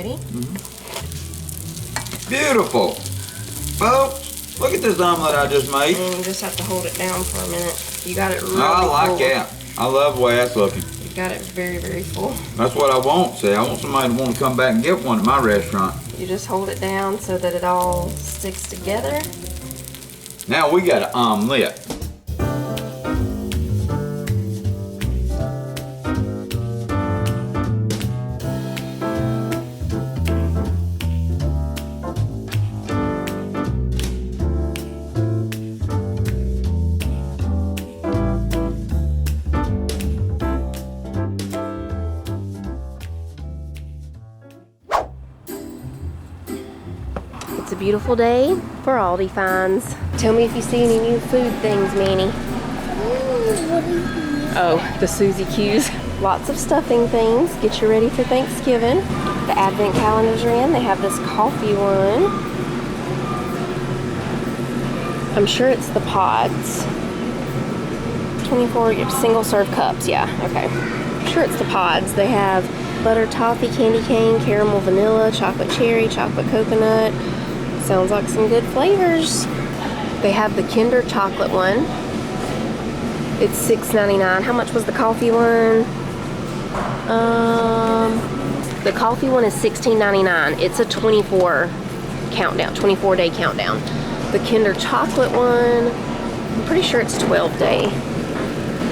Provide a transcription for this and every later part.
ready? Beautiful. Folks, look at this omelet I just made. And you just have to hold it down for a minute. You got it really I like full. that. I love the way that's looking. You got it very, very full. That's what I want. See, I want somebody to want to come back and get one at my restaurant. You just hold it down so that it all sticks together. Now we got an omelet. It's a beautiful day for Aldi finds. Tell me if you see any new food things, Manny. Oh, the Susie Q's. Lots of stuffing things. Get you ready for Thanksgiving. The advent calendars are in. They have this coffee one. I'm sure it's the pods. 24 single serve cups. Yeah, okay. I'm sure it's the pods. They have butter toffee, candy cane, caramel vanilla, chocolate cherry, chocolate coconut. Sounds like some good flavors. They have the Kinder chocolate one. It's $6.99. How much was the coffee one? The coffee one is $16.99. It's a 24-day countdown. The Kinder chocolate one, I'm pretty sure it's 12-day.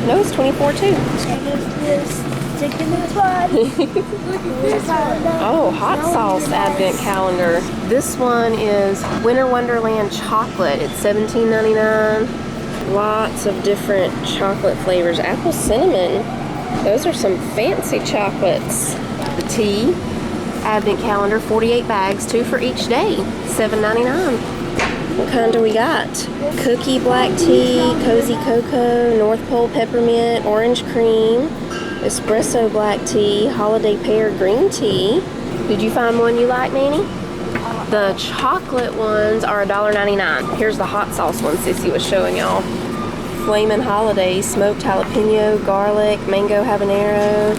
No, it's 24 too. Oh, hot sauce advent calendar. This one is Winter Wonderland chocolate. It's $17.99. Lots of different chocolate flavors. Apple cinnamon. Those are some fancy chocolates. The tea advent calendar, 48 bags, 2 for each day, $7.99. What kind do we got? Cookie black tea, cozy cocoa, North Pole peppermint, orange cream, espresso black tea, holiday pear green tea. Did you find one you like, Manny? The chocolate ones are $1.99. Here's the hot sauce one Sissy was showing y'all. Flamin' Holiday, smoked jalapeno, garlic, mango habanero,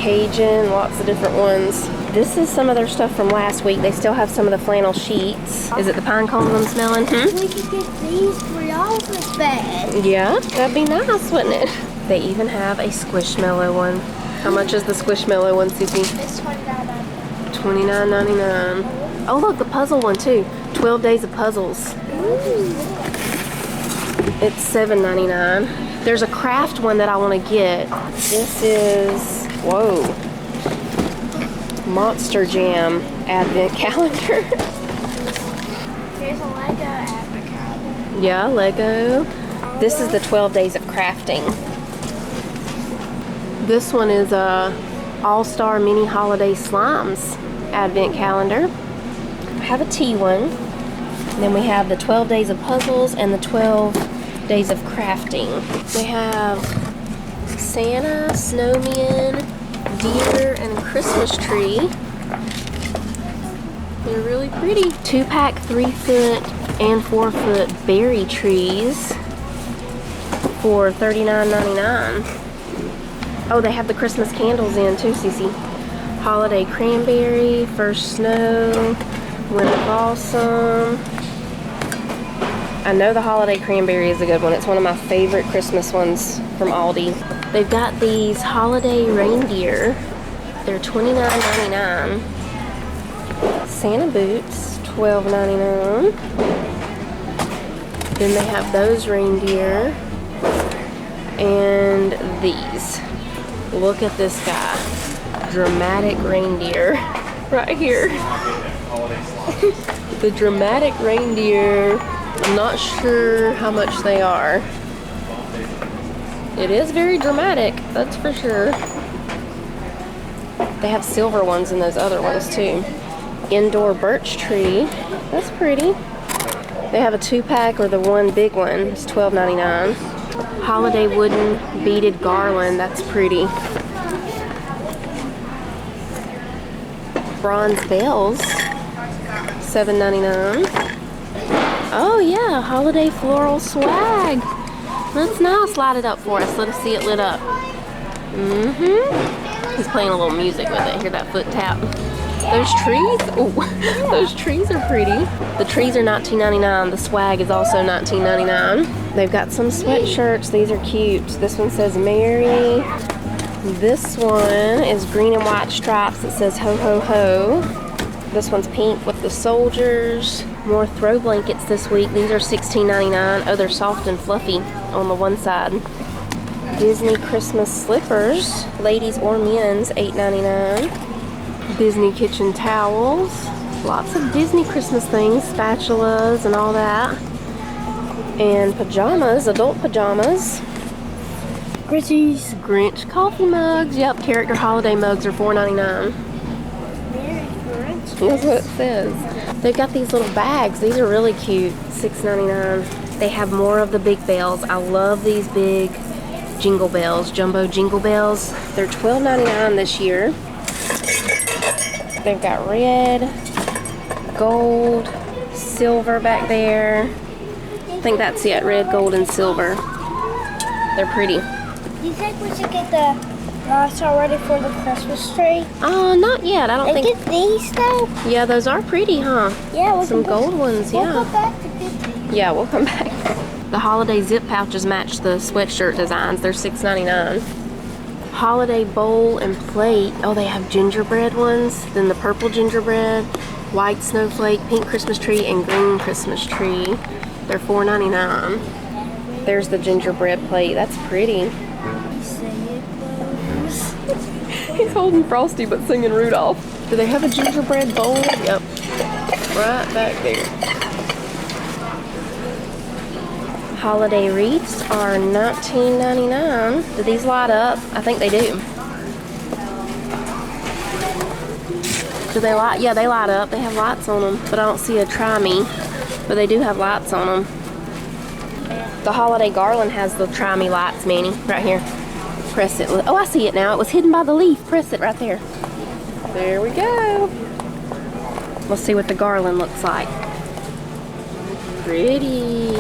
Cajun, lots of different ones. This is some of their stuff from last week. They still have some of the flannel sheets. Is it the pine cones I'm smelling? We could get these for y'all's bag. Yeah, that'd be nice, wouldn't it? They even have a Squishmallow one. How much is the Squishmallow one, Sissy? It's $29.99. $29.99. Oh, look, the puzzle one too. 12 Days of Puzzles. Ooh. It's $7.99. There's a craft one that I want to get. This is, whoa, Monster Jam advent calendar. There's a Lego advent calendar. Yeah, Lego. This is the 12 Days of Crafting. This one is a All-Star Mini Holiday Slimes advent calendar. I have a tea one. And then we have the 12 Days of Puzzles and the 12 Days of Crafting. They have Santa, snowman, deer, and Christmas tree. They're really pretty. 2-pack 3-foot and 4-foot berry trees for $39.99. Oh, they have the Christmas candles in too, Cece. Holiday cranberry, first snow, winter balsam. I know the holiday cranberry is a good one. It's one of my favorite Christmas ones from Aldi. They've got these holiday reindeer. They're $29.99. Santa boots, $12.99. Then they have those reindeer. And these. Look at this guy. Dramatic reindeer. Right here. The dramatic reindeer. I'm not sure how much they are. It is very dramatic, that's for sure. They have silver ones in those other ones too. Indoor birch tree. That's pretty. They have a 2-pack or the one big one. It's $12.99. Holiday wooden beaded garland. That's pretty. Bronze bells. $7.99. Oh yeah, holiday floral swag. That's nice. Light it up for us. Let us see it lit up. He's playing a little music with it. Hear that foot tap? Those trees, oh, those trees are pretty. The trees are $19.99. The swag is also $19.99. They've got some sweatshirts. These are cute. This one says Merry. This one is green and white stripes. It says Ho Ho Ho. This one's pink with the soldiers. More throw blankets this week. These are $16.99. Oh, they're soft and fluffy on the one side. Disney Christmas slippers, ladies or men's, $8.99. Disney kitchen towels. Lots of Disney Christmas things, spatulas and all that. And pajamas, adult pajamas. Grinch coffee mugs. Yep, character holiday mugs are $4.99. That's what it says. They've got these little bags. These are really cute. $6.99. They have more of the big bells. I love these big jingle bells, jumbo jingle bells. They're $12.99 this year. They've got red, gold, silver back there. I think that's it, red, gold, and silver. They're pretty. Do you think we should get the lights already for the Christmas tree? Not yet. I don't think. Get these though? Yeah, those are pretty, huh? Yeah, some gold ones. Yeah. We'll come back to get these. Yeah, we'll come back. The holiday zip pouches match the sweatshirt designs. They're $6.99. Holiday bowl and plate. Oh, they have gingerbread ones. Then the purple gingerbread, white snowflake, pink Christmas tree, and green Christmas tree. They're $4.99. There's the gingerbread plate. That's pretty. He's holding Frosty but singing Rudolph. Do they have a gingerbread bowl? Yep. Right back there. Holiday wreaths are $19.99. Do these light up? I think they do. Do they light? Yeah, they light up. They have lights on them, but I don't see a try me. But they do have lights on them. The holiday garland has the try me lights, Manny, right here. Press it. Oh, I see it now. It was hidden by the leaf. Press it right there. There we go. Let's see what the garland looks like. Pretty.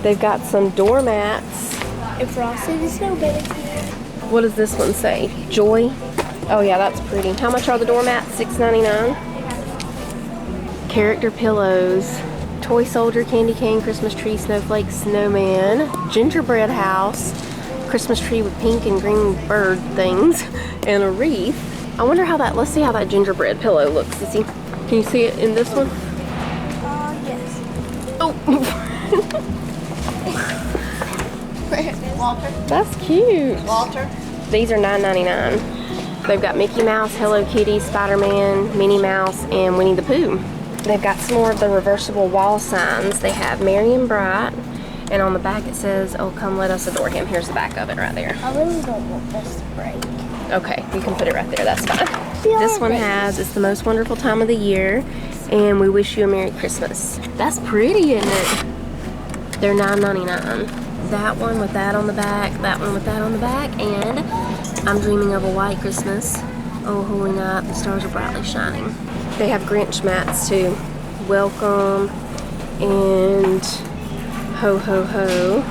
They've got some doormats. And Frosty the Snowman. What does this one say? Joy? Oh yeah, that's pretty. How much are the doormats? $6.99. Character pillows. Toy soldier, candy cane, Christmas tree, snowflake, snowman, gingerbread house, Christmas tree with pink and green bird things, and a wreath. I wonder how that, let's see how that gingerbread pillow looks, Sissy. Can you see it in this one? Yes. Oh. Walter. That's cute. Walter. These are $9.99. They've got Mickey Mouse, Hello Kitty, Spider-Man, Minnie Mouse, and Winnie the Pooh. They've got some more of the reversible wall signs. They have Merry and Bright, and on the back it says, "Oh, come let us adore him." Here's the back of it right there. I really don't want this to break. Okay, you can put it right there. That's fine. This one has, "It's the most wonderful time of the year, and we wish you a Merry Christmas." That's pretty, isn't it? They're $9.99. That one with that on the back, that one with that on the back, and I'm dreaming of a white Christmas. Oh, holy night, the stars are brightly shining. They have Grinch mats too. Welcome and Ho Ho Ho.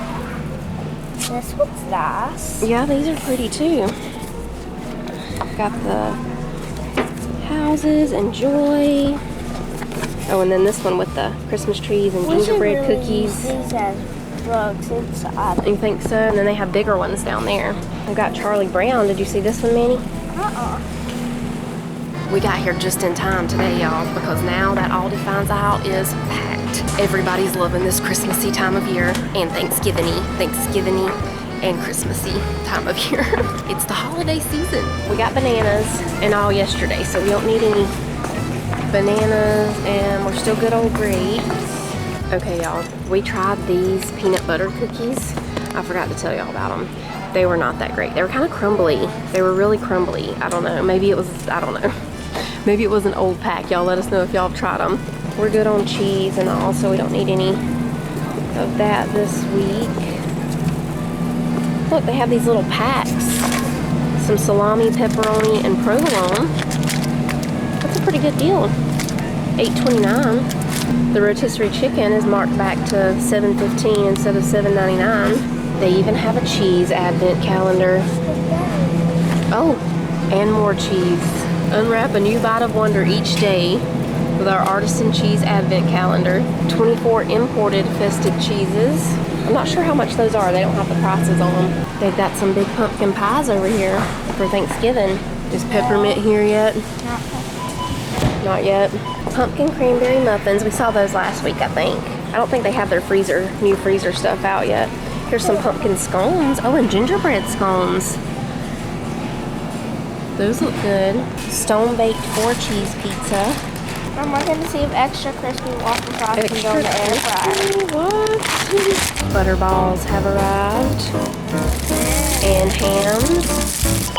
This one's nice. Yeah, these are pretty too. Got the houses and joy. Oh, and then this one with the Christmas trees and gingerbread cookies. These as rugs inside. You think so? And then they have bigger ones down there. I've got Charlie Brown. Did you see this one, Manny? We got here just in time today, y'all, because now that Aldi Finds Aisle is packed. Everybody's loving this Christmassy time of year and Thanksgiving-y and Christmassy time of year. It's the holiday season. We got bananas and all yesterday, so we don't need any bananas, and we're still good on grapes. Okay, y'all, we tried these peanut butter cookies. I forgot to tell y'all about them. They were not that great. They were kind of crumbly. They were really crumbly. I don't know. Maybe it was, I don't know. Maybe it was an old pack. Y'all let us know if y'all have tried them. We're good on cheese and all, so we don't need any of that this week. Look, they have these little packs. Some salami, pepperoni, and provolone. That's a pretty good deal. $8.29. The rotisserie chicken is marked back to $7.15 instead of $7.99. They even have a cheese advent calendar. Oh, And more cheese. Unwrap a new bite of wonder each day with our artisan cheese advent calendar. 24 imported festive cheeses. I'm not sure how much those are. They don't have the prices on them. They've got some big pumpkin pies over here for Thanksgiving. Is peppermint here yet? Not yet. Pumpkin cranberry muffins. We saw those last week, I think. I don't think they have their new freezer stuff out yet. Here's some pumpkin scones. Oh, and gingerbread scones. Those look good. Stone baked 4-cheese pizza. I'm looking to see if extra crispy waffle fries can go in the air fryer. What? Butter balls have arrived. And hams.